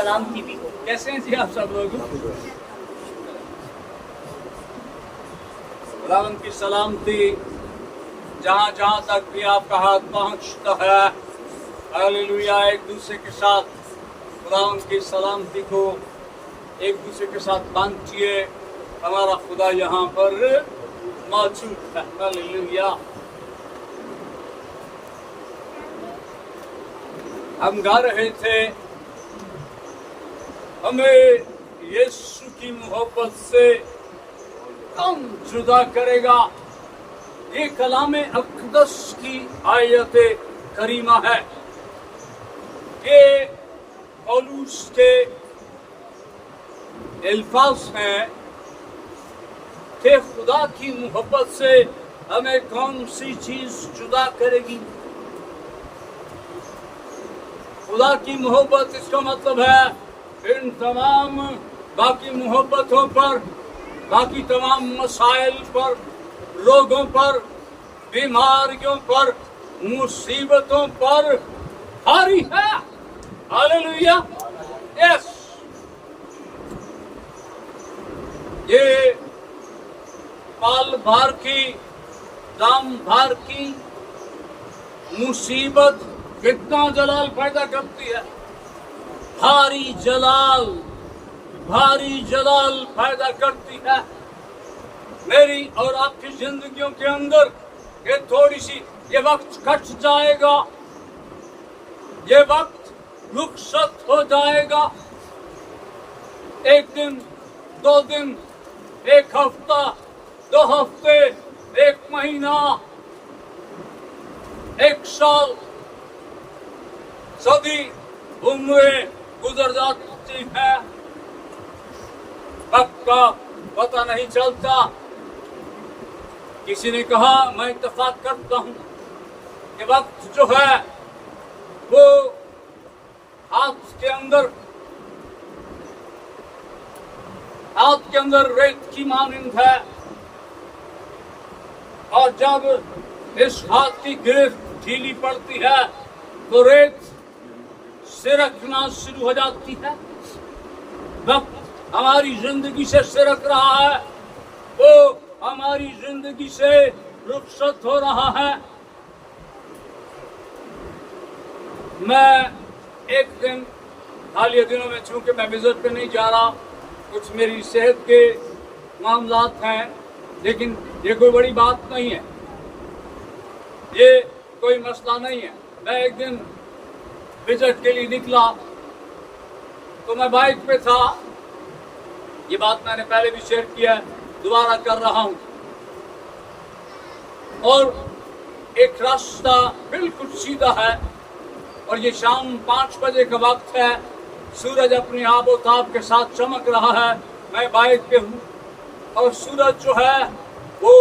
सलामती भी हो। कैसे हैं जी आप सब लोग? खुदावंद की सलामती जहाँ जहाँ तक भी आपका हाथ पहुँचता है, हालेलुया, एक दूसरे के साथ खुदावंद की सलामती को एक दूसरे के साथ बांटिए। हमारा खुदा यहाँ पर मौजूद है, हालेलुया। हम गा रहे थे, हमें यीशु की मोहब्बत से कौन जुदा करेगा। ये कलाम अक़दस की आयत करीमा है। ये पौलुस के अल्फाज हैं कि खुदा की मोहब्बत से हमें कौन सी चीज जुदा करेगी। खुदा की मोहब्बत, इसका मतलब है इन तमाम बाकी मोहब्बतों पर, बाकी तमाम मसाइल पर, लोगों पर, बीमारियों पर, मुसीबतों पर भारी है। Hallelujah, yes. ये पाल भर की, दाम भर की मुसीबत कितना जलाल पैदा करती है। भारी जलाल पैदा करती है। मेरी और आपकी जिंदगियों के अंदर ये थोड़ी सी, ये वक्त कट जाएगा, ये वक्त रुखसत हो जाएगा। एक दिन, 2 दिन, 1 हफ्ता, 2 हफ्ते, 1 महीना, 1 साल, सदी उम्रें गुजर जाती है। वक्त का पता नहीं चलता। किसी ने कहा, मैं इत्तेफाक करता हूं कि वक्त जो है वो हाथ के अंदर रेत की मानिंद है। और जब इस हाथ की गिरफ्त ढीली पड़ती है तो रेत सिरकना शुरू हो जाती है। वक्त हमारी जिंदगी से सिरक रहा है, वो हमारी जिंदगी से रुखसत हो रहा है। मैं एक दिन, हालिया दिनों में चूंकि मैं विजिट पे नहीं जा रहा, कुछ मेरी सेहत के मामलात हैं, लेकिन ये कोई बड़ी बात नहीं है, ये कोई मसला नहीं है। मैं एक दिन विजिट के लिए निकला तो मैं बाइक पे था। ये बात मैंने पहले भी शेयर किया है, दोबारा कर रहा हूं। और एक रास्ता बिल्कुल सीधा है और ये शाम 5 बजे का वक्त है। सूरज अपनी आबोताब के साथ चमक रहा है। मैं बाइक पे हूँ और सूरज जो है वो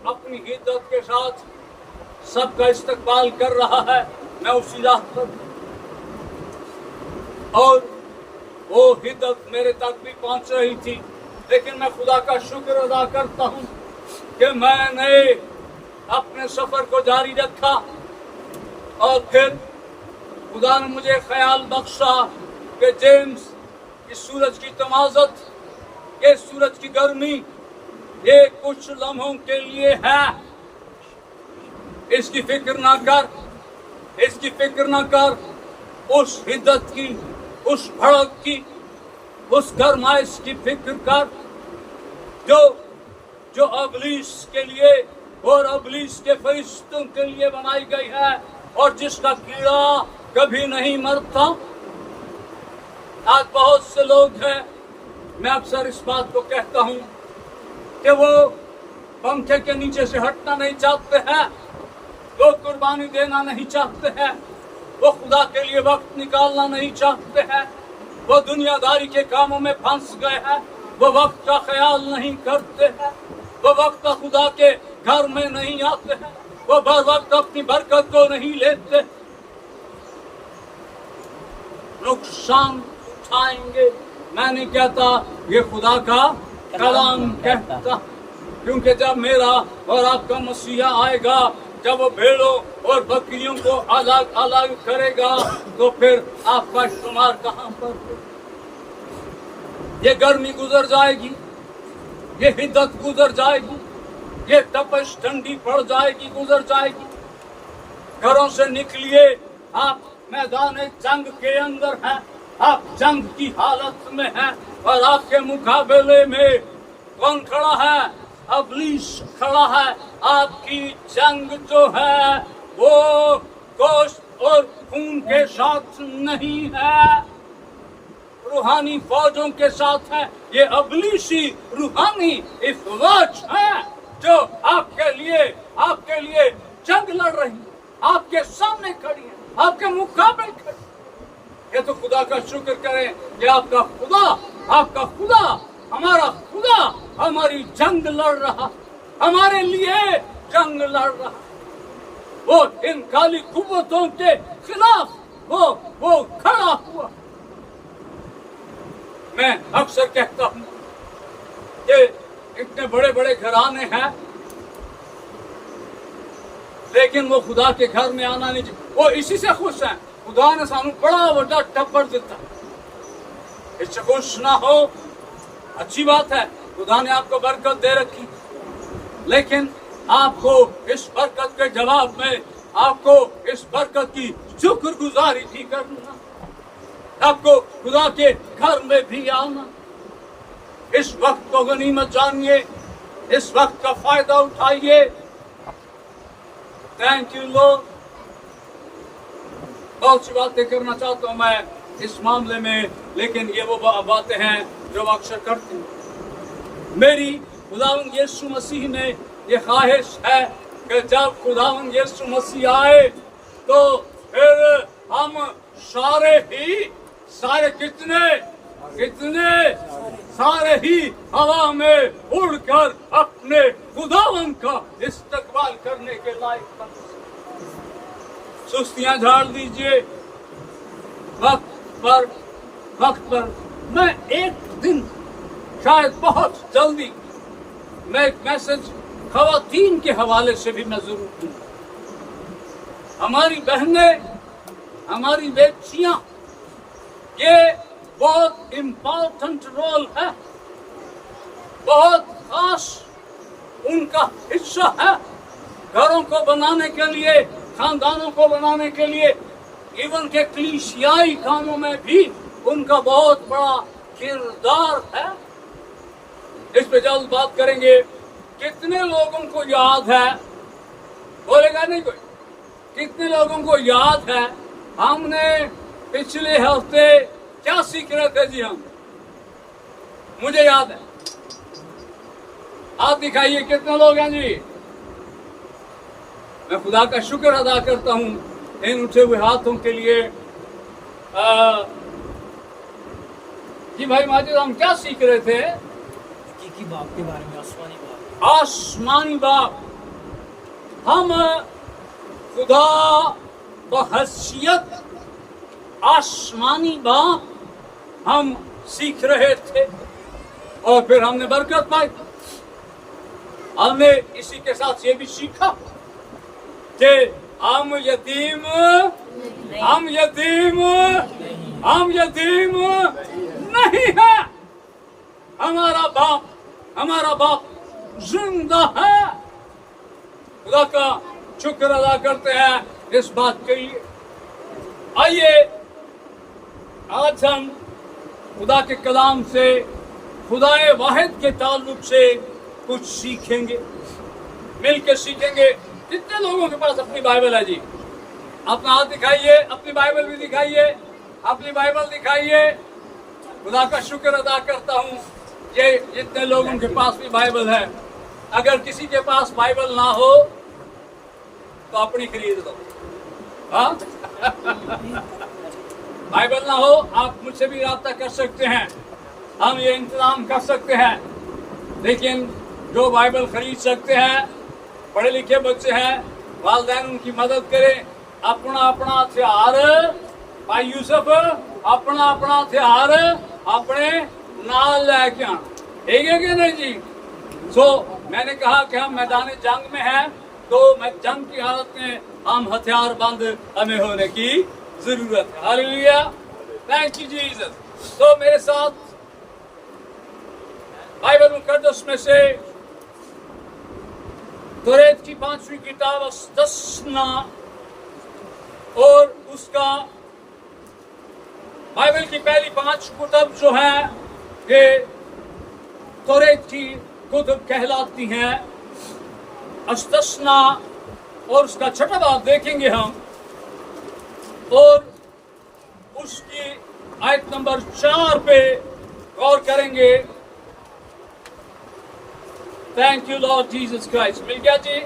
अपनी हिद्दत के साथ सबका इस्तकबाल कर रहा है। मैं उसी राह पर, और वो हिद्दत मेरे तक भी पहुंच रही थी। लेकिन मैं खुदा का शुक्र अदा करता हूं कि मैंने अपने सफर को जारी रखा। और फिर खुदा ने मुझे ख्याल बख्शा कि जेम्स, इस सूरज की तमाज़त, ये सूरज की गर्मी, ये कुछ लम्हों के लिए है। इसकी फिक्र ना कर, इसकी फिक्र ना कर। उस हिद्दत की, उस भड़क की, उस गरमाइश की फिक्र कर जो अबलीस के लिए और अबलीस के फरिश्तों के लिए बनाई गई है, और जिसका कीड़ा कभी नहीं मरता। आज बहुत से लोग हैं, मैं अक्सर इस बात को कहता हूं कि वो पंखे के नीचे से हटना नहीं चाहते हैं, वो कुर्बानी देना नहीं चाहते हैं, वो खुदा के लिए वक्त निकालना नहीं चाहते हैं, वो दुनियादारी के कामों में फंस गए हैं, वो वक्त का ख्याल नहीं करते हैं, वो वक्त खुदा के घर में नहीं आते हैं, वो बर वक्त अपनी बरकत को नहीं लेते। नुकसान उठाएंगे। मैं नहीं कहता, ये खुदा का कलाम कहता, क्योंकि जब मेरा और आपका मसीहा आएगा जब वो भेड़ों और बकरियों को अलग अलग करेगा तो फिर आपका शुमार कहाँ पर? ये गर्मी गुजर जाएगी, ये हिद्दत गुजर जाएगी, ये तपश ठंडी पड़ जाएगी, गुजर जाएगी। घरों से निकलिए, आप मैदान जंग के अंदर हैं, आप जंग की हालत में हैं और आपके मुकाबले में कौन खड़ा है? इब्लीस खड़ा है। आपकी जंग जो है वो गोश्त और खून के साथ नहीं है, रूहानी फौजों के साथ है। ये इब्लीसी रूहानी इफवाज है जो आपके लिए जंग लड़ रही है, आपके सामने खड़ी है, आपके मुकाबले खड़ी है। ये तो खुदा का शुक्र करें कि आपका खुदा हमारा खुदा हमारी जंग लड़ रहा, हमारे लिए जंग लड़ रहा। वो इन काली कुव्वतों के खिलाफ वो खड़ा हुआ। मैं अक्सर कहता हूं कि इतने बड़े बड़े घराने हैं लेकिन वो खुदा के घर में आना नहीं चाहिए। वो इसी से खुश हैं, खुदा ने सानू बड़ा बड़ा टब्बर दिता, इससे खुश ना हो अच्छी बात है, खुदा ने आपको बरकत दे रखी, लेकिन आपको इस बरकत के जवाब में आपको इस बरकत की शुक्रगुजारी भी करना, आपको खुदा के घर में भी आना। इस वक्त को गनीमत जानिए, इस वक्त का फायदा उठाइए। Thank you Lord. बहुत सी बातें करना चाहता हूँ मैं इस मामले में, लेकिन ये वो बातें हैं जो अक्सर करते हैं। मेरी खुदावंद यीशु मसीह में ये ख्वाहिश है कि जब खुदावंद यीशु मसीह आए तो फिर हम सारे कितने सारे ही हवा में उड़कर अपने खुदावंद का इस्तकबाल करने के लायक बन। सुस्तियां झाड़ दीजिए वक्त पर। मैं एक दिन शायद बहुत जल्दी मैं एक मैसेज खवातीन के हवाले से भी मैं जरूर दूंगा। हमारी बहनें, हमारी बेटियां, ये बहुत इम्पोर्टेंट रोल है, बहुत खास उनका हिस्सा है घरों को बनाने के लिए, खानदानों को बनाने के लिए, इवन के कलीसियाई कामों में भी उनका बहुत बड़ा किरदार है। इस पे जल्द बात करेंगे। कितने लोगों को याद है, बोलेगा नहीं कोई, कितने लोगों को याद है हमने पिछले हफ्ते क्या सीख रहे थे? जी हम, मुझे याद है, हाथ दिखाइए कितने लोग हैं जी। मैं खुदा का शुक्र अदा करता हूं इन उठे हुए हाथों के लिए। जी भाई माजिद, हम क्या सीख रहे थे? हकीकी बाप के बारे में, आसमानी बाप। आसमानी बाप। हम खुदा बहैसियत आसमानी बाप हम सीख रहे थे और फिर हमने बरकत पाई। हमने इसी के साथ ये भी सीखा कि हम यतीम नहीं है। हमारा बाप जिंदा है। खुदा का शुक्र अदा करते हैं इस बात के लिए। आइए आज हम खुदा के कलाम से, खुदाए वाहिद के ताल्लुक से कुछ सीखेंगे, मिलकर सीखेंगे। कितने लोगों के पास अपनी बाइबल है जी? अपना हाथ दिखाइए, अपनी बाइबल भी दिखाइए, अपनी बाइबल दिखाइए। खुदा का शुक्र अदा करता हूँ ये जितने लोगों के पास भी बाइबल है। अगर किसी के पास बाइबल ना हो तो अपनी खरीद दो। हाँ बाइबल ना हो, आप मुझसे भी राब्ता कर सकते हैं, हम ये इंतजाम कर सकते हैं। लेकिन जो बाइबल खरीद सकते हैं, पढ़े लिखे बच्चे हैं, वालिदैन उनकी मदद करें। अपना हथियार, भाई यूसुफ, अपना हथियार अपने नाल लेके आना, ठीक है कि नहीं जी? मैंने कहा कि हम मैदान जंग में हैं तो मैं जंग की हालत में हम हथियार बंद हमें होने की जरूरत है। Hallelujah, thank you Jesus. तो मेरे साथ बाइबल मुकद्दस में से तौरात की 5वीं किताब अस्तस्ना और उसका बाइबल की पहली 5 कुतुब जो है ये तौरात की कुतुब कहलाती हैं। अस्तस्ना और उसका छठा बाब देखेंगे हम और उसकी आयत नंबर 4 पे गौर करेंगे। Thank you Lord Jesus Christ. मिल गया जी?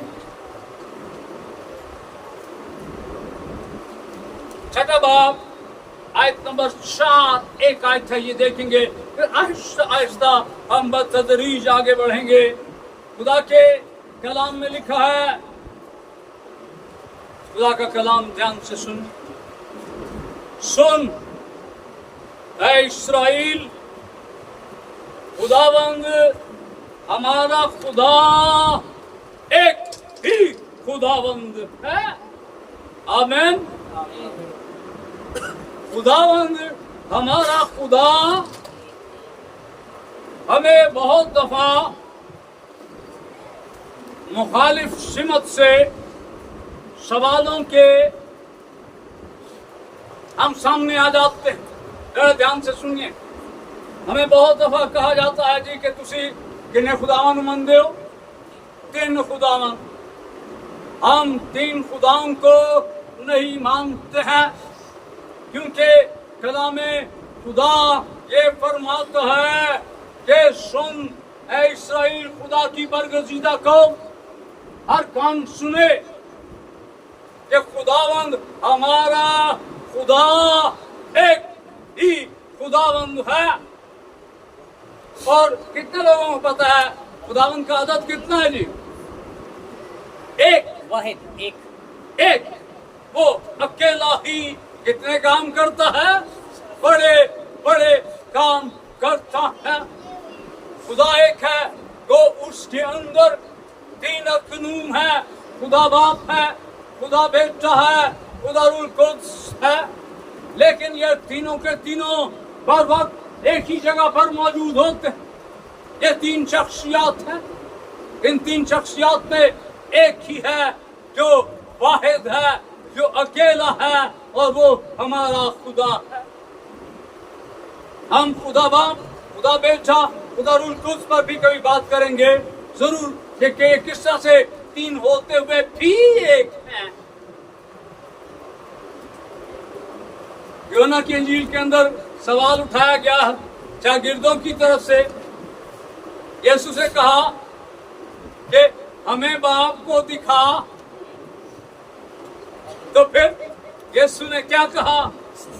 छठा बाब आयत नंबर 4 एक आयत है, ये देखेंगे, फिर आहिस्ता आहिस्ता हम बतदरीज आगे बढ़ेंगे। खुदा के कलाम में लिखा है, खुदा का कलाम ध्यान से सुन। सुन ऐ इस्राएल, खुदावंद हमारा खुदा एक ही खुदावंद है। आमीन। खुदावंद हमारा खुदा हमें बहुत दफा मुखालिफ सिमत से सवालों के हम सामने आ जाते हैं। जरा ध्यान से सुनिए। हमें बहुत दफा कहा जाता है जी कि तुसी किन्ने खुदावन मनदे हो? 3 खुदावन। हम 3 खुदाओं को नहीं मानते हैं, क्योंकि कलामे खुदा ये फरमाता है कि सुन ऐ इस्राएल, खुदा की बरगजीदा कौम, हर कान सुने कि खुदावंद हमारा खुदा एक ही खुदावंद है। और कितने लोगों को पता है खुदावंद का आदत कितना है जी? एक, वाहिद, एक। वो अकेला ही कितने काम करता है? बड़े बड़े काम करता है। खुदा एक है, तो उसके अंदर 3 अकनूम है। खुदा बाप है, खुदा बेटा है, खुदा रूल कुद्स है। लेकिन ये तीनों के तीनों बर वक्त एक ही जगह पर मौजूद होते हैं। ये 3 शख्सियत हैं। इन 3 शख्सियत में एक ही है जो वाहिद है, जो अकेला है, और वो हमारा खुदा है। हम खुदा बाप, खुदा बेटा, खुदा रूल कुद्स पर भी कभी बात करेंगे जरूर, कि किस तरह से 3 होते हुए भी एक हैं। यूहन्ना की इंजील के अंदर सवाल उठाया गया शागिर्दों की तरफ से। यीशु से कहा कि हमें बाप को दिखा। तो फिर यीशु ने क्या कहा?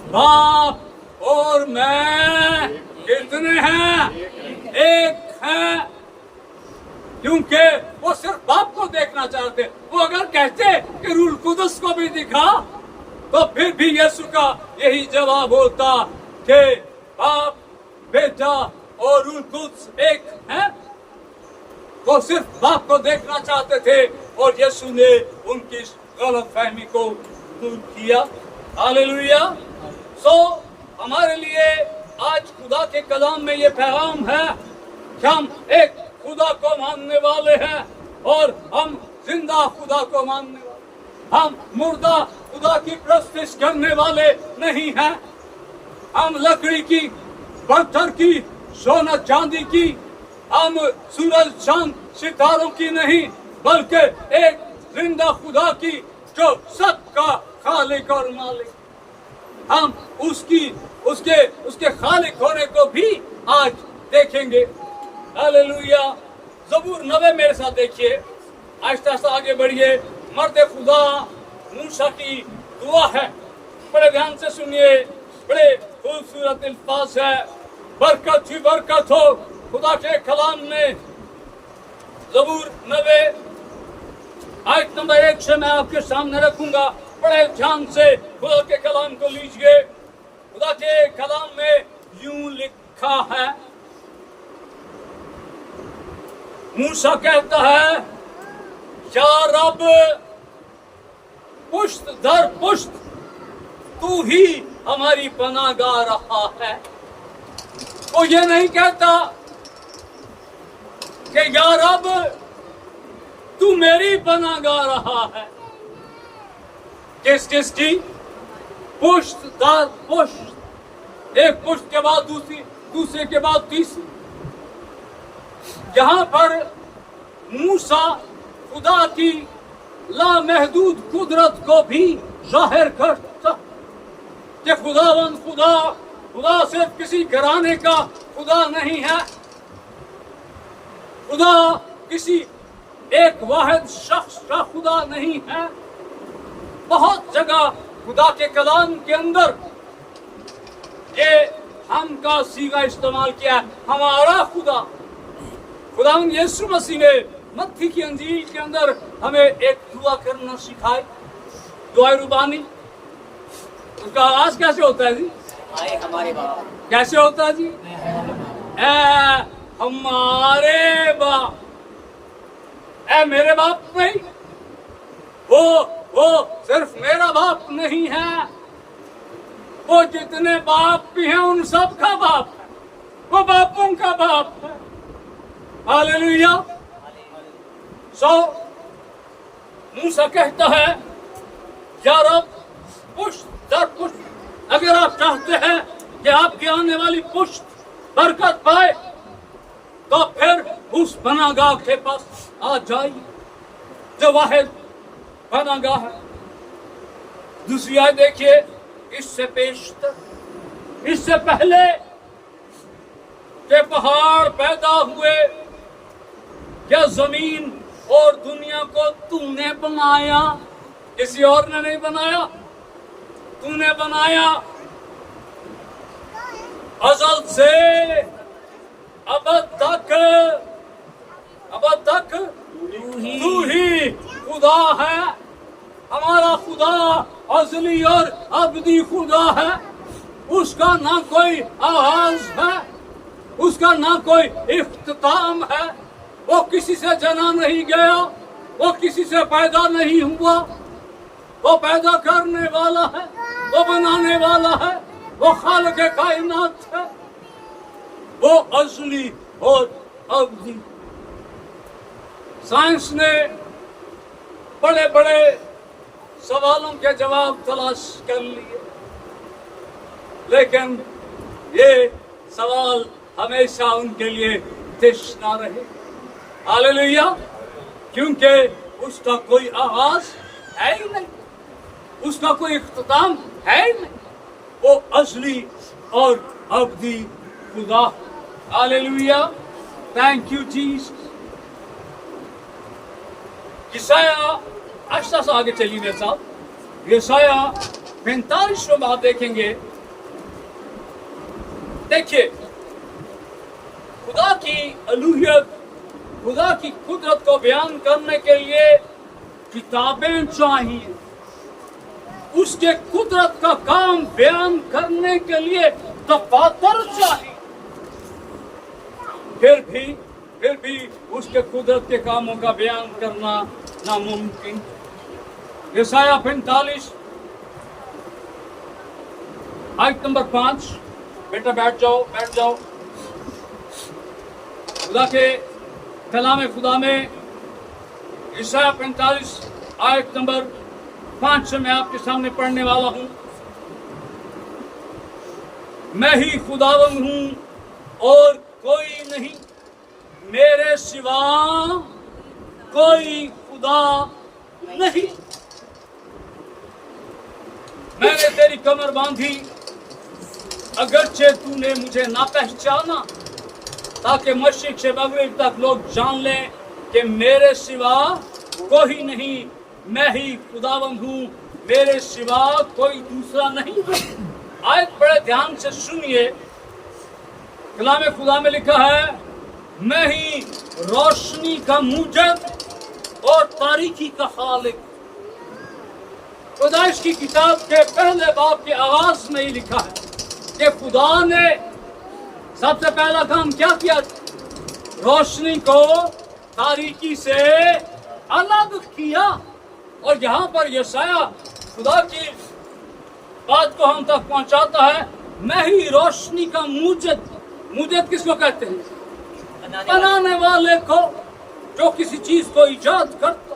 बाप और मैं कितने हैं? एक हैं। क्योंकि वो सिर्फ बाप को देखना चाहते। वो अगर कहते कि रूल कुद्स को भी दिखा, तो फिर भी यीशु का यही जवाब होता कि बाप, बेटा और रूल कुद्स एक हैं। वो सिर्फ बाप को देखना चाहते थे और यीशु ने उनकी गलत फहमी को दूर किया। हालेलुया। सो हमारे लिए आज खुदा के कलाम में ये पैगाम है कि हम एक खुदा को मानने वाले हैं और हम जिंदा खुदा को मानने वाले। हम मुर्दा खुदा की प्रस्तुति करने वाले नहीं हैं। हम लकड़ी की, पत्थर की, सोना चांदी की, हम सूरज चांद सितारों की नहीं, बल्कि एक जिंदा खुदा की जो सबका खालिक और मालिक। हम उसके खालिक होने को भी आज देखेंगे। हालेलुया। ज़बूर 90 मेरे साथ देखिए। आहिस्ता आहिस्ता आगे बढ़िए। मर्द खुदा मूसा की दुआ है, बड़े ध्यान से सुनिए। बड़े खूबसूरत अल्फाज है। बरकत ही बरकत हो खुदा के कलाम में। ज़बूर 90 आयत नंबर 1 से मैं आपके सामने रखूंगा। बड़े ध्यान से खुदा के कलाम को लीजिए। खुदा के कलाम में यूं लिखा है, मूसा कहता है, یا رب پشت در پشت تو ہی ہماری پناہ گاہ رہا ہے. وہ یہ نہیں کہتا کہ یا رب تو میری پناہ گاہ رہا ہے. کس کس کی؟ پشت در پشت، ایک پشت کے بعد دوسری، دوسرے کے بعد تیسری. یہاں پر موسیٰ خدا کی لامحدود قدرت کو بھی ظاہر کرتا کہ خدا صرف کسی گھرانے کا خدا نہیں ہے. خدا کسی ایک واحد شخص کا خدا نہیں ہے. بہت جگہ خدا کے کلام کے اندر یہ ہم کا صیغہ استعمال کیا ہے، ہمارا خدا. خداوند یسوع مسیح نے متی کی انجیل کے اندر ہمیں ایک دعا کرنا سکھائی، دعائے ربانی. اس کا آغاز کیسے ہوتا ہے جی؟ آئے ہمارے باپ. کیسے ہوتا ہے جی؟ اے ہمارے باپ. اے میرے باپ نہیں، وہ صرف میرا باپ نہیں ہے، وہ جتنے باپ بھی ہیں ان سب کا باپ ہے، وہ باپوں کا باپ ہے. ہاللیلویا. موسیٰ کہتا ہے یا رب پشت در پشت، اگر آپ چاہتے ہیں کہ آپ کی آنے والی پشت برکت پائے تو پھر اس پناہ گاہ کے پاس آ جائیے جو واحد پناہ گاہ ہے. دوسری آیت دیکھیے، اس سے پیشتر، اس سے پہلے کہ پہاڑ پیدا ہوئے یا زمین اور دنیا کو تو نے بنایا، کسی اور نے نہیں بنایا، تو نے بنایا. ازل سے ابد تک تو ہی خدا ہے. ہمارا خدا ازلی اور ابدی خدا ہے. اس کا نہ کوئی آغاز ہے، اس کا نہ کوئی اختتام ہے. وہ کسی سے جنا نہیں گیا، وہ کسی سے پیدا نہیں ہوا. وہ پیدا کرنے والا ہے، وہ بنانے والا ہے، وہ خالق کائنات ہے، وہ ازلی اور ابدی. سائنس نے بڑے بڑے سوالوں کے جواب تلاش کر لیے، لیکن یہ سوال ہمیشہ ان کے لیے تشنا رہے. ہاللیلویا. کیونکہ اس کا کوئی آغاز ہے ہی نہیں، اس کا کوئی اختتام ہے ہی نہیں. وہ ازلی اور ابدی خدا. ہاللیلویا. Thank you Jesus. یسایہ 8 سے آگے چلیے میرے ساتھ. یسایہ 45 میں آپ دیکھیں گے. دیکھیے خدا کی الوہیت، خدا کی قدرت کو بیان کرنے کے لیے کتابیں چاہیے. اس کے قدرت کا کام بیان کرنے کے لیے دفاتر چاہیے. پھر بھی اس کے قدرت کے کاموں کا بیان کرنا ناممکن. یسایہ 45 آیت نمبر 5. بیٹا بیٹھ جاؤ. خدا کے کلام خدا میں یسایہ 45 آیت نمبر 5 سے میں آپ کے سامنے پڑھنے والا ہوں. میں ہی خداوند ہوں اور کوئی نہیں، میرے سوا کوئی خدا نہیں. میں نے تیری کمر باندھی اگرچہ تو نے مجھے نہ پہچانا، تاکہ مشرق سے مغرب تک لوگ جان لیں کہ میرے سوا کوئی نہیں، میں ہی خداوند ہوں، میرے سوا کوئی دوسرا نہیں. آیت بڑے دھیان سے سنیے. کلام خدا میں لکھا ہے میں ہی روشنی کا موجد اور تاریکی کا خالق. پیدائش کی کتاب کے پہلے باب کے آغاز میں ہی لکھا ہے کہ خدا نے سب سے پہلا کام کیا کیا؟ روشنی کو تاریکی سے الگ کیا. اور یہاں پر یسایہ خدا کی بات کو ہم تک پہنچاتا ہے. میں ہی روشنی کا موجد. موجد کس کو کہتے ہیں؟ بنانے والے کو، جو کسی چیز کو ایجاد کرتا.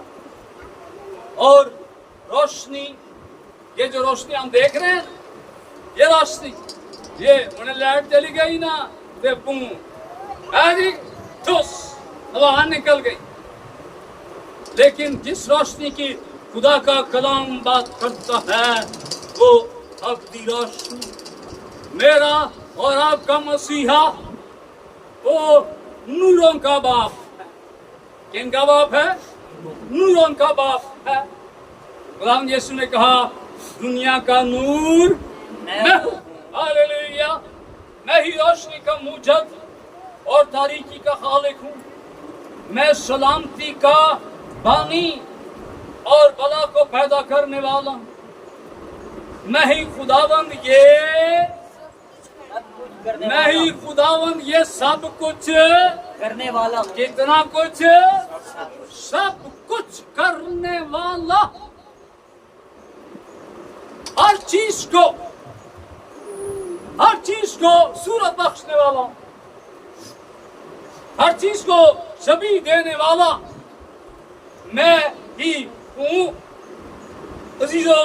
اور روشنی، یہ جو روشنی ہم دیکھ رہے ہیں، یہ روشنی، یہ انہیں لائٹ چلی گئی نا تو بوم ٹھوس ہوا نکل گئی. لیکن جس روشنی کی خدا کا کلام بات کرتا ہے وہ ابدی روشنی. میرا اور آپ کا مسیحا وہ نوروں کا باپ ہے. کن کا باپ ہے؟ نوروں کا باپ ہے. غلام یسوع نے کہا دنیا کا نور میں ہوں. ہاللیلویا. میں ہی روشنی کا موجد اور تاریکی کا خالق ہوں. میں سلامتی کا بانی اور بلا کو پیدا کرنے والا ہوں. میں ہی خداوند یہ سب کچھ کرنے والا. کتنا کچھ؟ سب کچھ کرنے والا. ہر چیز کو صورت بخشنے والا. ہر چیز کو شبیہ دینے والا میں ہی ہوں. عزیزو،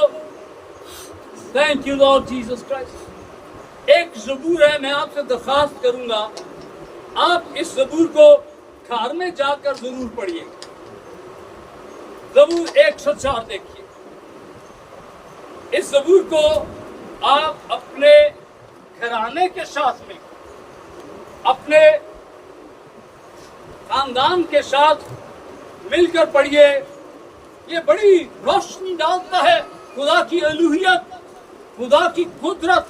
thank you lord Jesus Christ. ایک زبور ہے، میں آپ سے درخواست کروں گا آپ اس زبور کو گھر میں جا کر ضرور پڑھیے. زبور 104 دیکھیے. اس زبور کو آپ اپنے گھرانے کے ساتھ میں، اپنے خاندان کے ساتھ مل کر پڑھیے. یہ بڑی روشنی ڈالتا ہے خدا کی الوہیت، خدا کی قدرت.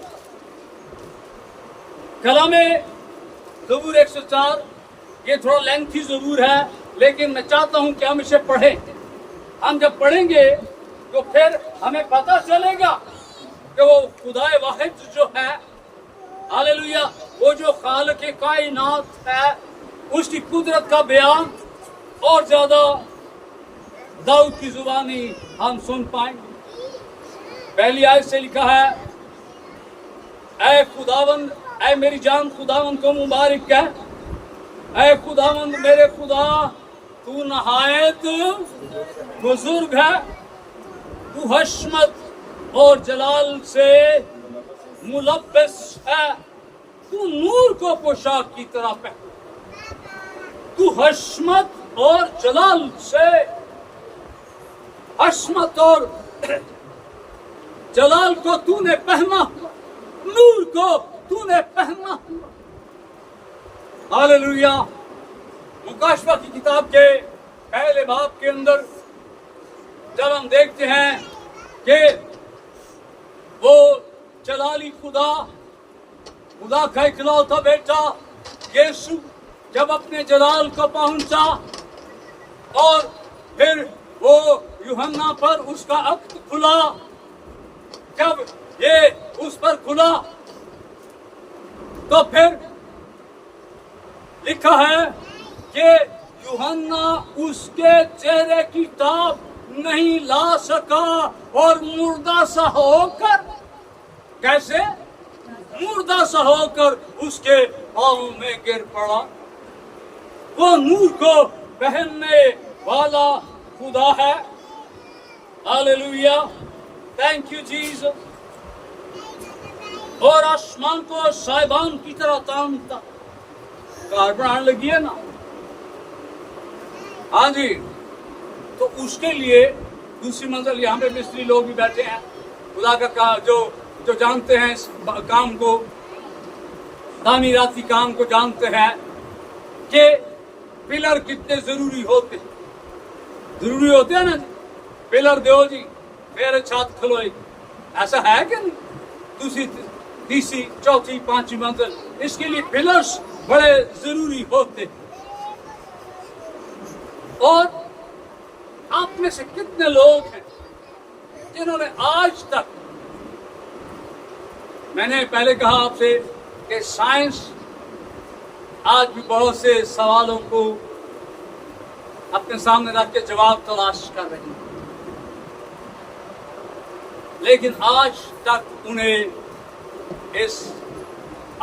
کلام زبور 104 یہ تھوڑا لینتھی زبور ہے، لیکن میں چاہتا ہوں کہ ہم اسے پڑھیں. ہم جب پڑھیں گے تو پھر ہمیں پتہ چلے گا کہ وہ خدا واحد جو ہے، ہاللیلویا، وہ جو خالق کائنات ہے، اس کی قدرت کا بیان اور زیادہ داؤد کی زبانی ہم سن پائیں گے. پہلی آیت سے لکھا ہے، اے خداوند، اے میری جان خداوند کو مبارک کہہ. اے خداوند میرے خدا، تو نہایت بزرگ ہے، تو حشمت اور جلال سے ملبس ہے. تو نور کو پوشاک کی طرح پہن. تو حشمت اور جلال سے، حشمت اور جلال کو تو نے پہنا، نور کو تو نے پہنا. ہاللیلویا. مکاشفہ کی کتاب کے پہلے باب کے اندر جب ہم دیکھتے ہیں کہ وہ جلالی خدا کا اکلوتا بیٹا یسوع جب اپنے جلال کو پہنچا اور پھر وہ یوحنا پر اس کا عقد کھلا، جب یہ اس پر کھلا تو پھر لکھا ہے کہ یوحنا اس کے چہرے کی تاب نہیں لا سکا اور مردہ سا ہو کر، کیسے؟ مردہ سا ہو کر اس کے پاؤں میں گر پڑا. وہ نور کو پہننے والا خدا ہے. ہاللیلویا. Thank you Jesus. اور آسمان کو صاحبان کی طرح تانتا. کار بنانے لگی ہے نا. ہاں جی. تو اس کے لیے دوسری منزل یہاں پہ مستری لوگ بھی بیٹھے ہیں خدا کا جو جانتے ہیں اس کام کو، تعمیراتی کام کو جانتے ہیں کہ پلر کتنے ضروری ہوتے ہیں نا جی. پلر دیو جی پھر چھت کھلوئے. ایسا ہے کہ نہیں؟ دوسری تیسری چوتھی پانچویں منزل، اس کے لیے پلرز بڑے ضروری ہوتے. اور آپ میں سے کتنے لوگ ہیں جنہوں نے آج تک، میں نے پہلے کہا آپ سے کہ سائنس آج بھی بہت سے سوالوں کو अपने सामने रख के जवाब तलाश कर रहे हैं, लेकिन आज तक उन्हें इस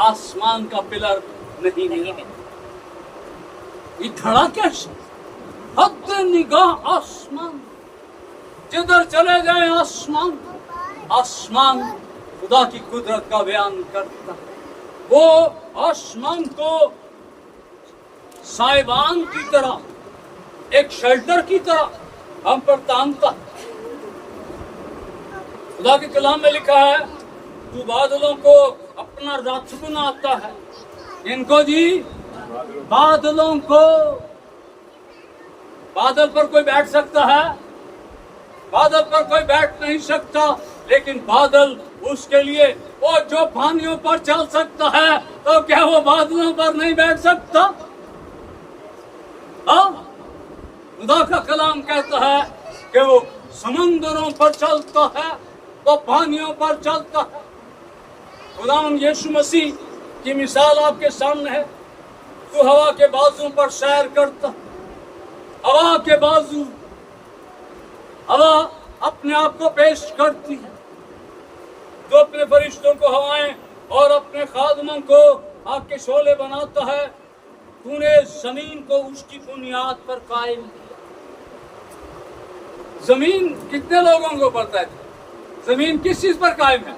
आसमान का पिलर नहीं मिला। ये खड़ा कैसे? हद निगाह आसमान, जिधर चले जाए आसमान, आसमान खुदा की कुदरत का बयान करता है। वो आसमान को साइबान की तरह, एक शेल्टर की तरह हम पर तानता है। खुदा के कलाम में लिखा है, तू बादलों को अपना रथ बनाता है। इनको जी, बादलों को। बादल पर कोई बैठ सकता है? बादल पर कोई बैठ नहीं सकता, लेकिन बादल उसके लिए, वो जो पानियों पर चल सकता है, तो क्या वो बादलों पर नहीं बैठ सकता? हाँ, खुदा का कलाम कहता है कि वो समंदरों पर चलता है, वो पानियों पर चलता है। खुदाम यीशु मसीह की मिसाल आपके सामने है। तू हवा के बाजू पर सैर करता, हवा के बाजू, हवा अपने आप को पेश करती है। तो अपने फरिश्तों को हवाएं और अपने खादमों को आग के शोले बनाता है। तूने जमीन को उसकी बुनियाद पर कायम किया। जमीन कितने लोगों को पता है? जमीन किस चीज पर कायम है?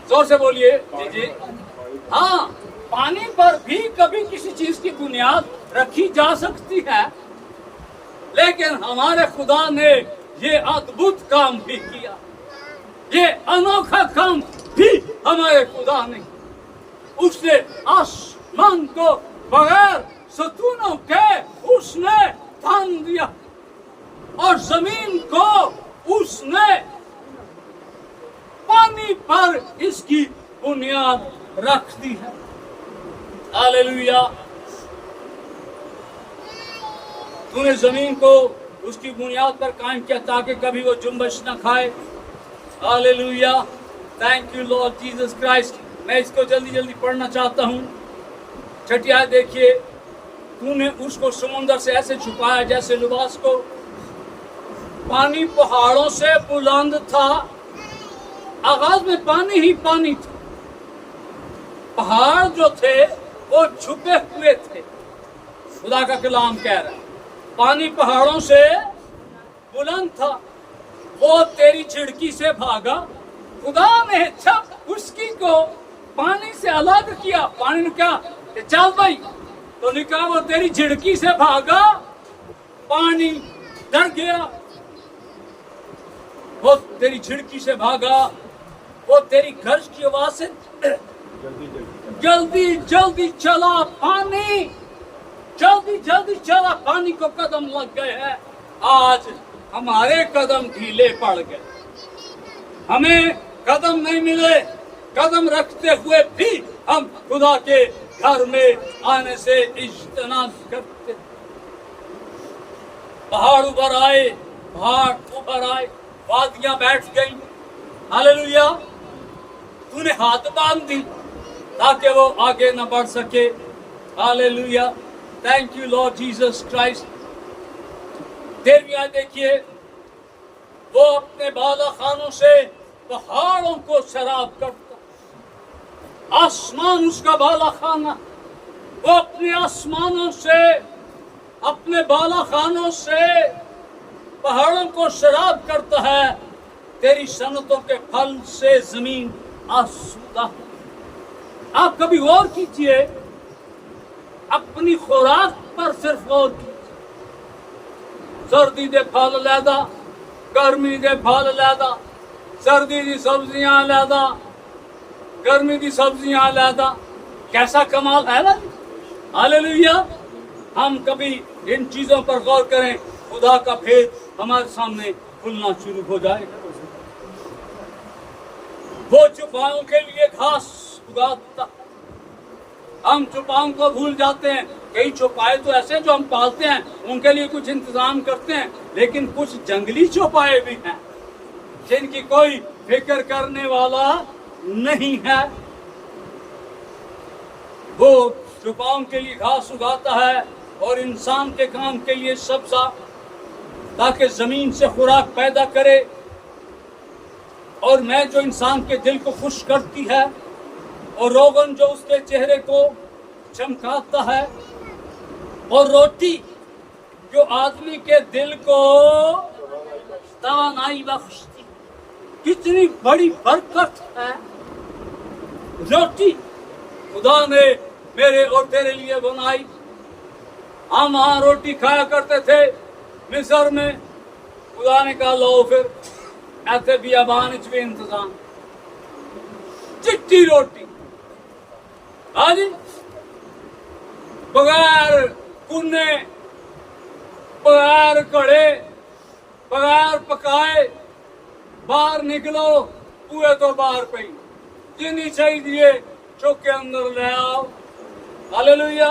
जोर से बोलिए। जी जी, हाँ, पानी पर भी कभी किसी चीज की बुनियाद रखी जा सकती है, लेकिन हमारे खुदा ने ये अद्भुत काम भी किया, ये अनोखा काम भी हमारे खुदा ने। उसने आसमान को बगैर सतूनों के उसने बांध दिया, और जमीन को उसने पानी पर इसकी बुनियाद रख दी है। हालेलुया। तूने जमीन को उसकी बुनियाद पर कायम किया ताकि कभी वो जुम्बश न खाए। Hallelujah. Thank you Lord Jesus Christ. मैं इसको जल्दी जल्दी पढ़ना चाहता हूँ। छठी आयत देखिए, तूने उसको समुद्र से ऐसे छुपाया जैसे लिबास को। पानी पहाड़ों से बुलंद था। आगाज में पानी ही पानी था। पहाड़ जो थे वो छुपे हुए थे। खुदा का कलाम कह रहा है, पानी पहाड़ों से बुलंद था, वो तेरी झिड़की से भागा। खुदा ने जब उसकी को पानी से अलग किया, पानी ने कहा चल भाई, तो निकला वो तेरी झिड़की से भागा। पानी डर गया, वो तेरी झिड़की से भागा। वो तेरी गर्ज की आवाज से जल्दी जल्दी चला पानी, जल्दी जल्दी चला पानी को कदम लग गए हैं। आज हमारे कदम ढीले पड़ गए, हमें कदम नहीं मिले। कदम रखते हुए भी हम खुदा के घर में आने से इज्तनाब करते। पहाड़ उभर आए, पहाड़ उभर आए, वादियां बैठ गई। हालेलुया। तूने हाथ बांध दी ताकि वो आगे न बढ़ सके। Hallelujah. Thank you Lord Jesus Christ. 13वीं आयत देखिए, वो अपने बाला खानों से पहाड़ों को शराब करता। आसमान उसका बाला खाना, वो अपने आसमानों से, अपने बाला खानों से पहाड़ों को शराब करता है। तेरी सनतों के फल से जमीन आसूदा। आप कभी गौर कीजिए, अपनी खुराक पर सिर्फ गौर कीजिए। सर्दी दे फल लैदा, गर्मी दे फल लैदा, सर्दी दी सब्जियां लैदा, गर्मी दी सब्जियां लैदा। कैसा कमाल है ना। हालेलुया। हम कभी इन चीजों पर गौर करें, खुदा का भेद हमारे सामने खुलना शुरू हो जाएगा। वो चौपायों के लिए घास उगाता, हम चौपायों को भूल जाते हैं। कई चौपाए तो ऐसे जो हम पालते हैं, उनके लिए कुछ इंतजाम करते हैं, लेकिन कुछ जंगली चौपाए भी हैं जिनकी कोई फिक्र करने वाला नहीं है। वो चौपाओं के लिए घास उगाता है, और इंसान के काम के लिए सब्जा, ताकि जमीन से खुराक पैदा करे, और मैं जो इंसान के दिल को खुश करती है, और रोगन जो उसके चेहरे को चमकाता है, और रोटी जो आदमी के दिल को तवानाई बख्शती। कितनी बड़ी बरकत है रोटी खुदा ने मेरे और तेरे लिए बनाई। हम वहाँ रोटी खाया करते थे मिस्र में, खुदा ने कहा लो फिर ऐसे भी अबान भी इंतजाम, चिट्टी रोटी, हाँ जी, बगैर कुन्ने, बगैर कड़े, बगैर पकाए, बाहर निकलो पूरे तो बाहर पे जिन्नी चाहिए चौक के अंदर ले आओ। हालेलुया।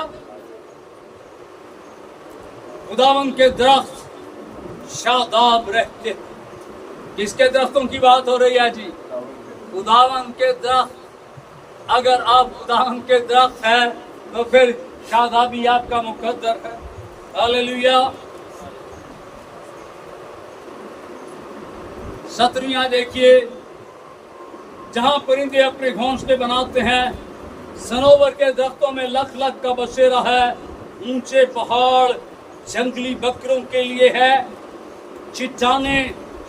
खुदावन के दरख्त शादाब रहते। किसके दरख्तों की बात हो रही है जी? खुदावन के दरख्त। अगर आप खुदावन के दरख्त है तो फिर शादाबी आपका मुकद्दर है। हालेलुया। 17 देखिए, जहां परिंदे अपने घोंसले बनाते हैं, सनोवर के दरख्तों में लख लख का बसेरा है। ऊंचे पहाड़ जंगली बकरों के लिए है। चिट्टाने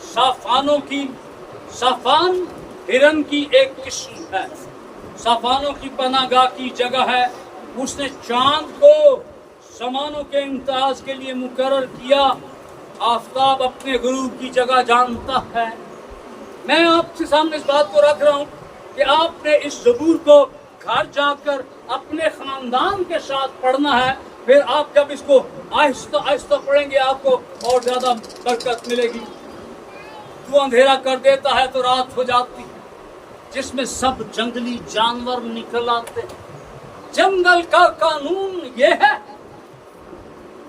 साफानों की, साफान हिरन की एक किस्म है, साफानों की पनागाह की जगह है। उसने चांद को समानों के इम्तियाज के लिए मुकर्रर किया। आफताब अपने गुरूब की जगह जानता है। मैं आपके सामने इस बात को रख रहा हूँ कि आपने इस ज़बूर को घर जाकर अपने खानदान के साथ पढ़ना है। फिर आप जब इसको आहिस्ता आहिस्ता पढ़ेंगे आपको और ज्यादा बरकत मिलेगी। तू अंधेरा कर देता है तो रात हो जाती है, जिसमें सब जंगली जानवर निकल आते हैं। जंगल का कानून ये है,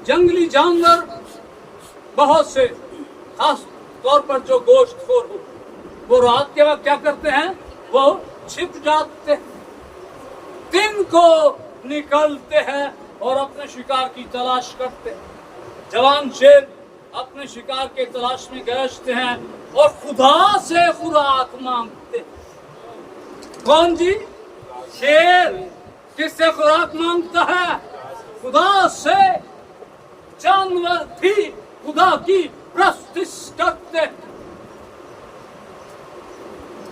जंगली जानवर बहुत से, खास तौर पर जो गोश्तखोर हो, वो रात के वक्त क्या करते हैं? वो छिप जाते हैं, दिन को निकलते हैं और अपने शिकार की तलाश करते हैं। जवान शेर अपने शिकार के तलाश में गरजते हैं और खुदा से खुराक मांगते हैं। कौन जी? शेर। किससे खुराक मांगता है? खुदा से। जानवर भी खुदा की प्रस्तुति करते हैं,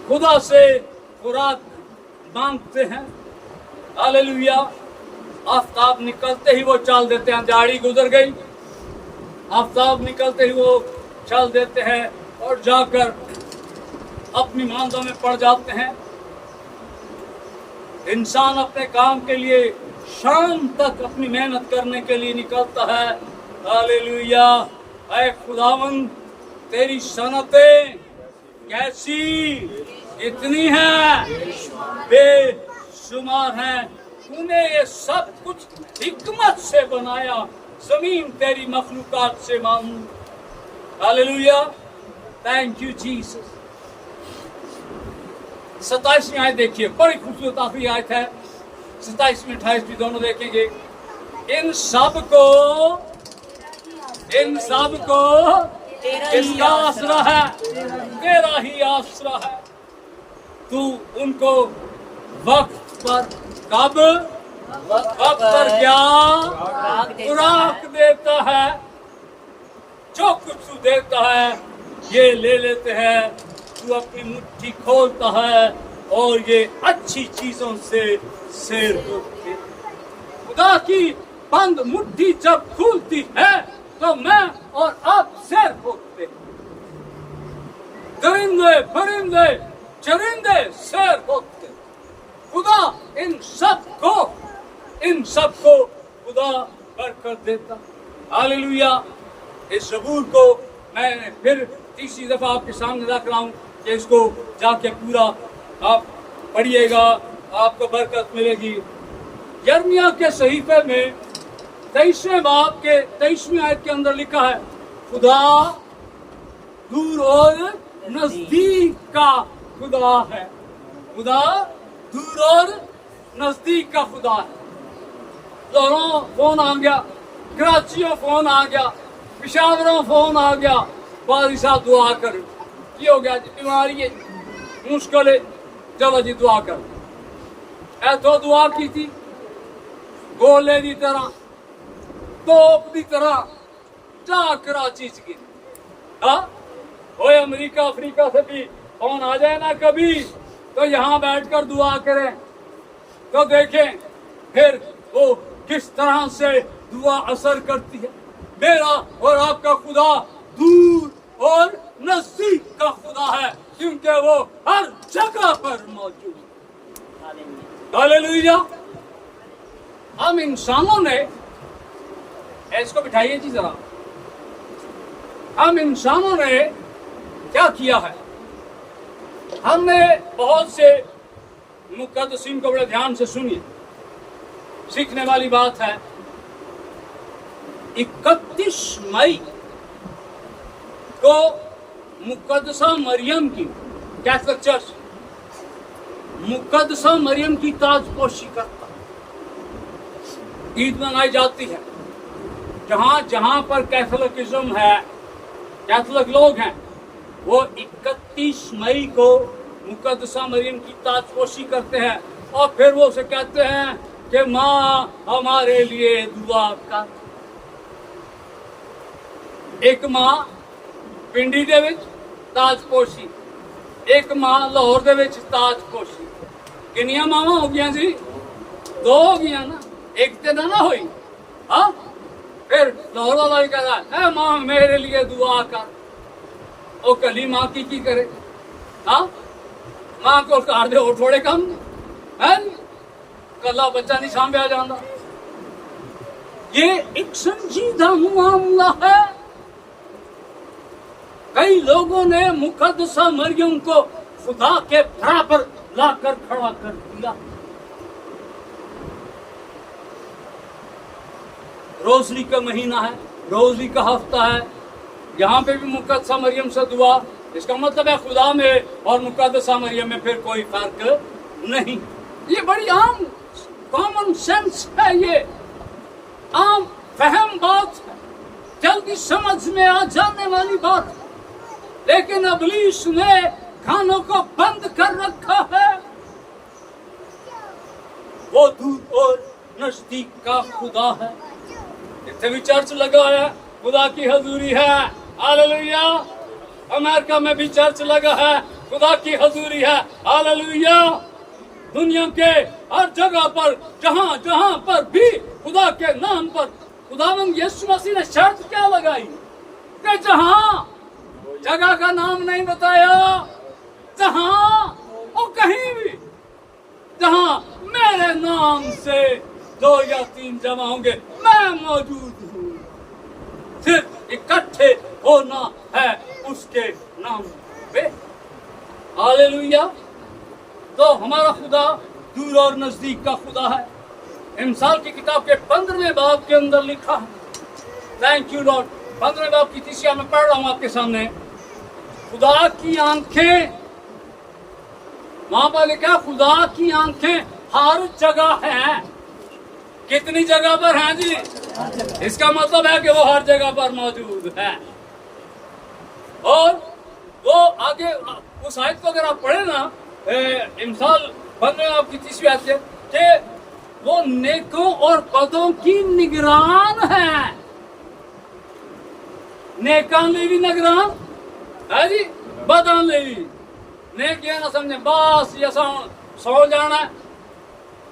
खुदा से खुराक मांगते हैं। हालेलुया। आफताब निकलते ही वो चाल देते हैं। दिहाड़ी गुजर गई, आफताब निकलते ही वो चल देते हैं और जाकर अपनी मांदों में पड़ जाते हैं। इंसान अपने काम के लिए शाम तक अपनी मेहनत करने के लिए निकलता है। हालेलुया। ऐ खुदावन, तेरी सनतें कैसी इतनी है, बेशुमार है। तूने ये सब कुछ हिकमत से बनाया, जमीन तेरी मखलूकात से मामूर। हालेलुया। Thank you Jesus. 27वीं आयत देखिए, बड़ी खूबसूरत आखिरी आयत है। 27वीं 28वीं दोनों देखेंगे। इन सब को किसका आसरा है? तेरा ही आसरा है। तू उनको वक्त पर, कब? वक्त पर क्या खुराक देता है। जो कुछ तू देता है ये ले लेते हैं। तू अपनी मुट्ठी खोलता है और ये अच्छी चीजों से शेर होते हैं। खुदा की बंद मुट्ठी जब खुलती है तो मैं और आप शेर होते हैं। दरिंदे, परिंदे, चरिंदे शेर होते हैं। खुदा इन सबको खुदा बरकत देता। हालेलुया। इस ज़बूर को मैं फिर तीसरी दफा आपके सामने रख रहा हूँ कि इसको जाके पूरा आप पढ़िएगा, आपको बरकत मिलेगी। यिर्मयाह के सहीफे में 23वें बाब के 23वीं आयत के अंदर लिखा है, खुदा दूर और नजदीक का खुदा है। खुदा दूर और नजदीक का खुदा है। दोनों फोन आ गया, कराचियों फोन आ गया, पिशावरों फोन आ गया, बादी साहब दुआ कर की हो गया जी, बीमारी है, मुश्किल है, चलो जी दुआ कर। ऐतो दुआ की थी गोले की तरह, तोप की तरह जा कराची च गिरी। हाँ ओए अमेरिका अफ्रीका से भी फोन आ जाए ना कभी, तो यहाँ बैठकर दुआ करें तो देखें फिर वो किस तरह से दुआ असर करती है। मेरा और आपका खुदा दूर और नजदीक का खुदा है, क्योंकि वो हर जगह पर मौजूद है। हालेलुया। हम इंसानों ने, इसको बिठाइए जी जरा, हम इंसानों ने क्या किया है, हमने बहुत से मुकद्दसीन को बड़े ध्यान से सुनिए, सीखने वाली बात है। 31 मई को मुकद्दसा मरियम की, कैथोलिक चर्च मुकद्दसा मरियम की ताजपोशी करता ईद मनाई जाती है। जहां जहां पर कैथोलिकिज्म है, कैथोलिक लोग हैं, वो 31 मई को मुकद्दसा मरियम की ताजपोशी करते हैं और फिर वो उसे कहते हैं कि माँ हमारे लिए दुआ कर। एक माँ पिंडी दे विच ताजपोशी, एक माँ लाहौर दे विच ताजपोशी। कितनियां मावां हो गया जी? 2 हो गया ना, एक ते ना हुई। हाँ फिर लाहौर वाला भी कहता है माँ मेरे लिए दुआ कर। ओ कली माँ की करे? हाँ माँ को घर दे और थोड़े काम है, कला बच्चा नहीं सांभया जाता। ये एक संजीदा मामला है। कई लोगों ने मुकद्दसा मरियम को खुदा के बराबर लाकर खड़ा कर दिया। रोजरी का महीना है, रोजरी का हफ्ता है, यहाँ पे भी मुकद्दसा मरियम से दुआ। इसका मतलब है खुदा में और मुकद्दसा मरियम में फिर कोई फर्क नहीं। ये बड़ी आम कॉमन सेंस है, ये आम फहम बात है, जल्दी समझ में आ जाने वाली बात है। लेकिन इब्लीस ने कानों को बंद कर रखा है। वो दूर और नजदीक का खुदा है। इतने भी चर्च लगा है, खुदा की हजूरी है। हालेलुया। अमेरिका में भी चर्च लगा है, खुदा की हजूरी है। हालेलुया। दुनिया के हर जगह पर जहां जहां पर भी खुदा के नाम पर खुदावंद यीशु मसीह ने शर्त क्या लगाई कि जहां जगह का नाम नहीं बताया, जहां और कहीं भी जहां मेरे नाम से 2 या 3 जमा होंगे मैं मौजूद हूँ। सिर्फ इकट्ठे होना है उसके नाम पे। हालेलुया। तो हमारा खुदा दूर और नजदीक का खुदा है। इमसाल की किताब के 15वें बाब के अंदर लिखा है। Thank you Lord. 15वें बाब की 3 में पढ़ रहा हूं आपके सामने। खुदा की आंखें, वहां पर लिखा खुदा की आंखें हर जगह हैं। कितनी जगह पर हैं जी? इसका मतलब है कि वो हर जगह पर मौजूद है। और वो आगे उस आयत को अगर आप पढ़े ना, इमसाल 15 आपकी 30वीं आयत है कि वो नेकों और बदों की निगरान है। नेकां ਲਈ भी निगरान है जी, बदां ਲਈ भी। नेक ये ना समझे बस जैसा सौ जाना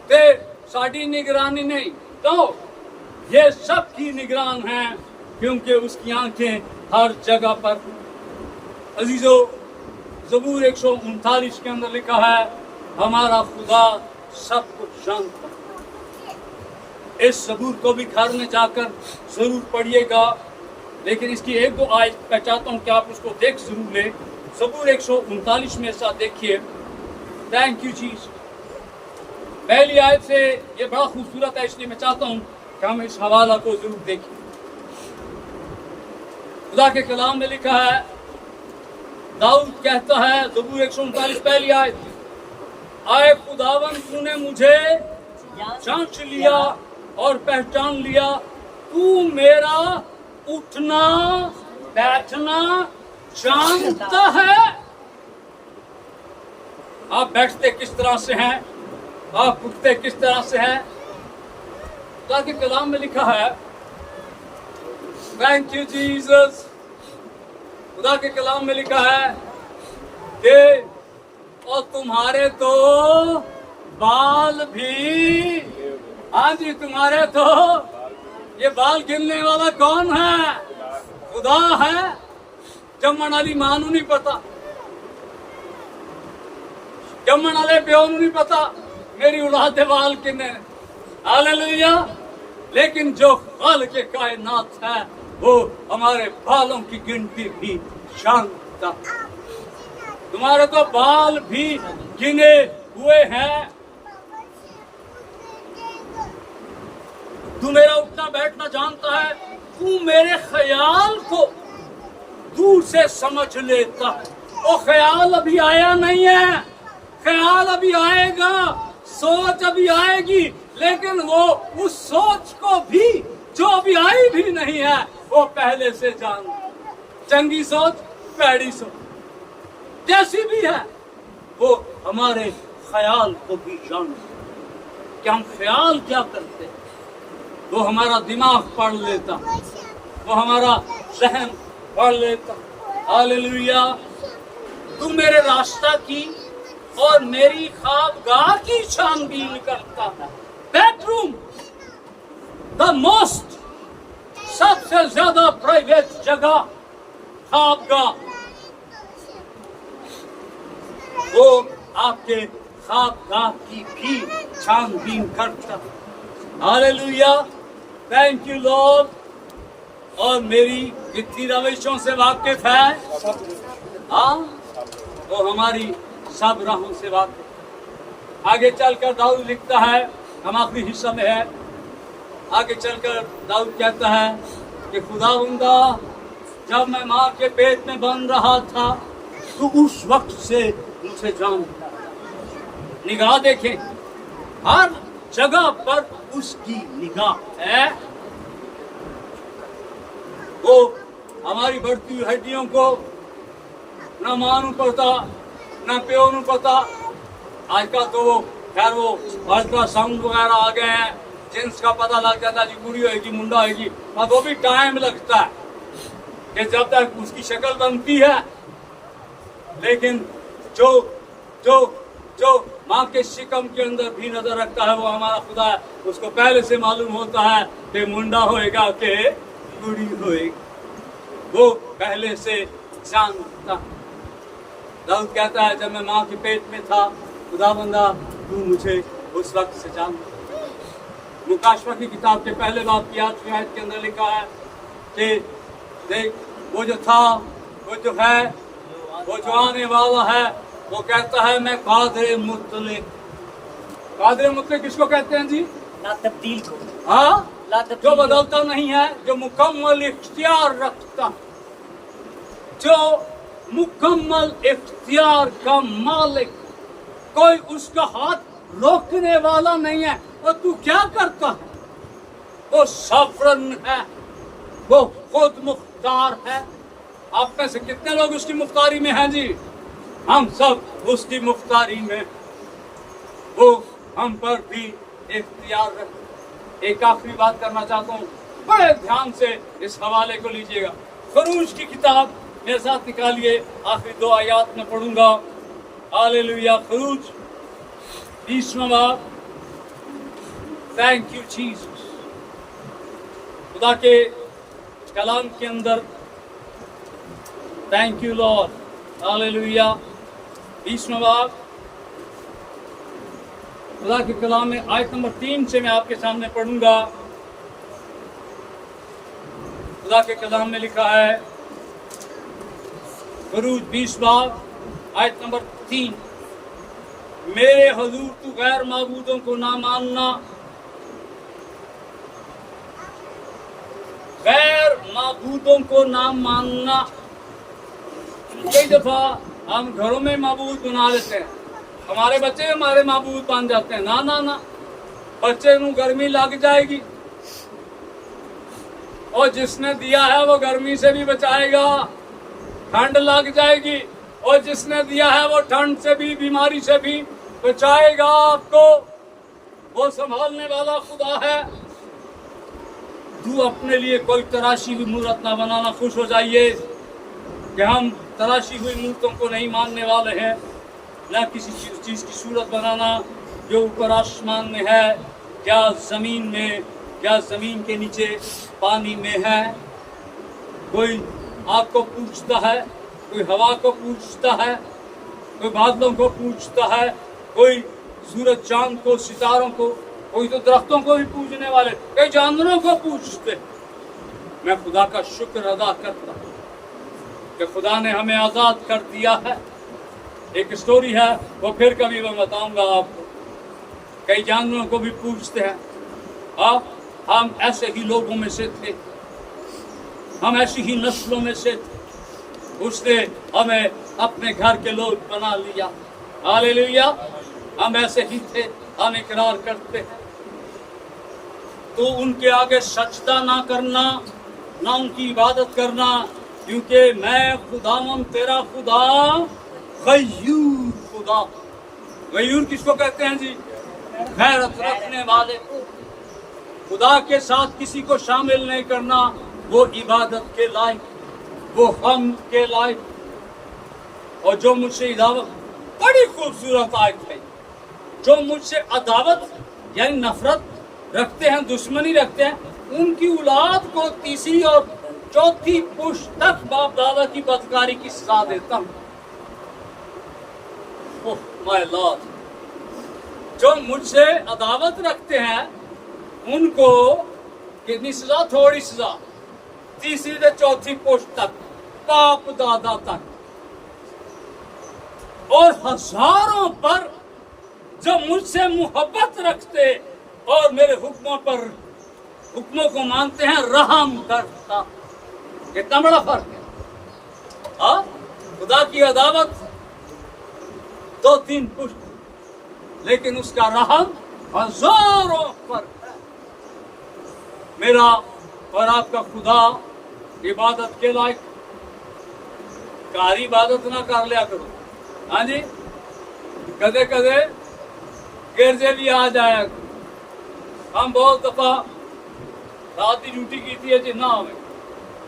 ते साड़ी निगरानी नहीं, तो ये सब की निगरान है, क्योंकि उसकी आंखें हर जगह पर। अजीजों, ज़बूर 139 के अंदर लिखा है हमारा खुदा सब कुछ जानता है। इस ज़बूर को भी घर में जाकर जरूर पढ़िएगा, लेकिन इसकी 1-2 आयत मैं चाहता हूं कि आप उसको देख जरूर लें। ज़बूर 139 में साथ देखिए। Thank you Jesus. पहली आयत से ये बड़ा खूबसूरत है, इसलिए मैं चाहता हूं कि हम इस हवाला को जरूर देखें। खुदा के कलाम में लिखा है, दाऊद कहता है, ज़बूर 139 पहली आयत, आए खुदावन तूने मुझे जांच लिया और पहचान लिया, तू मेरा उठना बैठना जानता है। आप बैठते किस तरह से हैं, आप उठते किस तरह से हैं। खुदा के कलाम में लिखा है, थैंक यू जीसस। खुदा के कलाम में लिखा है कि और तुम्हारे तो बाल भी, हाँ जी, तुम्हारे तो ये बाल गिनने वाला कौन है? खुदा है। जम्मण वाली मां नूं नहीं पता, जम्मण वाले प्यो नूं नहीं पता मेरी औलाद दे बाल किन्ने। हालेलुया। लेकिन जो खालिक कायनात है वो हमारे बालों की गिनती भी जानता। तुम्हारे तो बाल भी गिने हुए हैं। तू मेरा उठना बैठना जानता है, तू मेरे ख्याल को दूर से समझ लेता। वो ख्याल अभी आया नहीं है, ख्याल अभी आएगा, सोच अभी आएगी, लेकिन वो उस सोच को भी जो अभी आई भी नहीं है वो पहले से जान। चंगी सोच, पैड़ी सोच जैसी भी है वो हमारे ख्याल को भी जान। कि हम ख्याल क्या करते हैं वो हमारा दिमाग पढ़ लेता, वो हमारा जहन पढ़ लेता। हालेलुया। तू मेरे रास्ता की और मेरी ख्वाबगाह की छानबीन करता है। बेडरूम, द मोस्ट, सबसे ज्यादा प्राइवेट जगह ख्वाबगाह, वो आपके ख्वाबगाह की भी छानबीन करता। हालेलुया। Thank you Lord. और मेरी कितनी रविशों से वाकिफ है, हाँ, वो हमारी सब राहों से वाकिफ। आगे चलकर दाऊद लिखता है, हम आखिरी हिस्सा में है, आगे चलकर दाऊद कहता है कि खुदावंदा, जब मैं माँ के पेट में बन रहा था तो उस वक्त से मुझे जानता। निगाह देखें, हर जगह पर उसकी निगाह है। वो हमारी बढ़ती हुई हड्डियों को न मां नूं पता न प्यो नूं पता। आजकल तो वो खैर वो अल्ट्रासाउंड वगैरह आ गए हैं, जिनका पता लग जाता है जी कुड़ी होगी मुंडा होगी, पर वो भी टाइम लगता है कि जब तक उसकी शक्ल बनती है। लेकिन जो जो जो माँ के शिकम के अंदर भी नजर रखता है वो हमारा खुदा है। उसको पहले से मालूम होता है कि मुंडा होएगा कि कुड़ी होएगी, वो पहले से जानता। दाऊद कहता है, जब मैं माँ के पेट में था खुदाबंदा तू मुझे उस वक्त से जानता। मुकाशवा की किताब के पहले बाब की 8वीं आयत के अंदर लिखा है कि देख, वो जो था, वो जो है, वो जो आने वाला है, वो कहता है मैं कादिर मुतलिक। कादिर मुतलिक किसको कहते हैं जी? ला तब्दील को। हाँ, ला तब्दील, जो बदलता नहीं है, जो मुकम्मल इख्तियार रखता, जो मुकम्मल इख्तियार का मालिक, कोई उसका हाथ रोकने वाला नहीं है। और तू क्या करता है? वो सफरन है, वो खुद मुख्तार है। आप में से कितने लोग उसकी मुख्तारी में हैं जी? हम सब उसकी मुख्तारी में, वो हम पर भी इख्तियार रखे। एक आखिरी बात करना चाहता हूँ, बड़े ध्यान से इस हवाले को लीजिएगा। खरूज की किताब मेरे साथ निकालिए, आखिरी 2 आयत में पढ़ूंगा। हालेलुया। खरूज 20वां बाब। Thank you Jesus. खुदा के कलाम के अंदर, थैंक यू लॉर्ड। हालेलुया। 20वां बाब, खुदा के कलाम में आयत नंबर 3 से मैं आपके सामने पढ़ूंगा। खुदा के कलाम में लिखा है, खरूज 20 बाब आयत नंबर 3, मेरे हजूर तू गैर माबूदों को ना मानना, गैर माबूदों को ना मानना। कई दफा हम घरों में माबूद बना लेते हैं, हमारे बच्चे हमारे माबूद बन जाते हैं। ना ना ना, बच्चे को गर्मी लग जाएगी, اور جس نے دیا ہے وہ گرمی سے بھی بچائے گا، ٹھنڈ لگ جائے گی، اور جس نے دیا ہے وہ ٹھنڈ سے بھی، بیماری سے بھی بچائے گا آپ کو۔ وہ سنبھالنے والا خدا ہے۔ تو اپنے لیے کوئی تراشی ہوئی مورت نہ بنانا، خوش ہو جائیے کہ ہم تراشی ہوئی مورتوں کو نہیں ماننے والے ہیں، نہ کسی چیز کی صورت بنانا جو اوپر آسمان میں ہے، کیا زمین میں، کیا زمین کے نیچے پانی میں ہے۔ کوئی آگ کو پوجتا ہے، کوئی ہوا کو پوجتا ہے، کوئی بادلوں کو پوجتا ہے، کوئی سورج چاند کو، ستاروں کو، کوئی تو درختوں کو بھی پوجنے والے، کئی جانوروں کو پوجتے۔ میں خدا کا شکر ادا کرتا ہوں کہ خدا نے ہمیں آزاد کر دیا ہے۔ ایک سٹوری ہے، وہ پھر کبھی میں بتاؤں گا آپ کو۔ کئی جانوروں کو بھی پوجتے ہیں۔ ہم ایسے ہی لوگوں میں سے تھے، ہم ایسی ہی نسلوں میں سے تھے۔ اس نے ہمیں اپنے گھر کے لوگ بنا لیا۔ ہاللیلویا، ہم ایسے ہی تھے، ہم اقرار کرتے ہیں۔ تو ان کے آگے سجدہ نہ کرنا، نہ ان کی عبادت کرنا، کیونکہ میں خداوند تیرا خدا غیور خدا۔ غیور کس کو کہتے ہیں جی؟ غیرت رکھنے والے کو۔ خدا کے ساتھ کسی کو شامل نہیں کرنا، وہ عبادت کے لائق، وہ ہم کے لائق۔ اور جو مجھ سے عداوت، بڑی خوبصورت آیت ہے، جو مجھ سے عداوت یعنی نفرت رکھتے ہیں، دشمنی رکھتے ہیں، ان کی اولاد کو تیسری اور چوتھی پشت تک باپ دادا کی بدکاری کی سزا دیتا ہوں۔ اوہ مائی لارڈ، جو مجھ سے عداوت رکھتے ہیں ان کو کتنی سزا؟ تھوڑی سزا، تیسری سے چوتھی پشت تک، باپ دادا تک، اور ہزاروں پر جو مجھ سے محبت رکھتے اور میرے حکموں کو مانتے ہیں، رحم کرتا۔ کتنا بڑا فرق ہے۔ خدا کی عداوت 2-3 پشت، لیکن اس کا رحم ہزاروں پر ہے۔ میرا اور آپ کا خدا عبادت کے لائق، کاری عبادت نہ کر لیا کرو۔ ہاں جی، کدے کدے گرجے بھی آ جایا۔ ہم بہت دفعہ رات کی ڈیوٹی کی تھی، جی نہ ہوئے،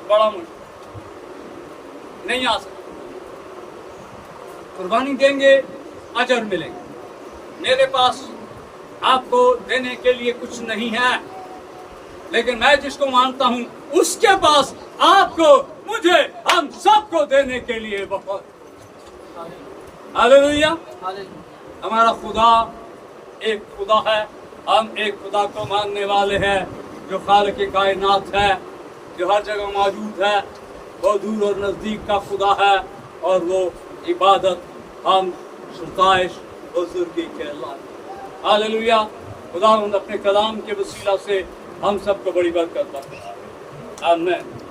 بڑا مشکل، نہیں آ سکتے۔ قربانی دیں گے، اجر ملے گا۔ میرے پاس آپ کو دینے کے لیے کچھ نہیں ہے، لیکن میں جس کو مانتا ہوں اس کے پاس آپ کو، مجھے، ہم سب کو دینے کے لیے بہت۔ ہاللیلویا۔ ہمارا خدا ایک خدا ہے، ہم ایک خدا کو ماننے والے ہیں جو خالق کائنات ہے، جو ہر جگہ موجود ہے، وہ دور اور نزدیک کا خدا ہے، اور وہ عبادت ہم ستائش بزرگی کے اللہ۔ ہاللیلویا۔ خدا اپنے کلام کے وسیلہ سے ہم سب کو بڑی برکت دے۔ آمین۔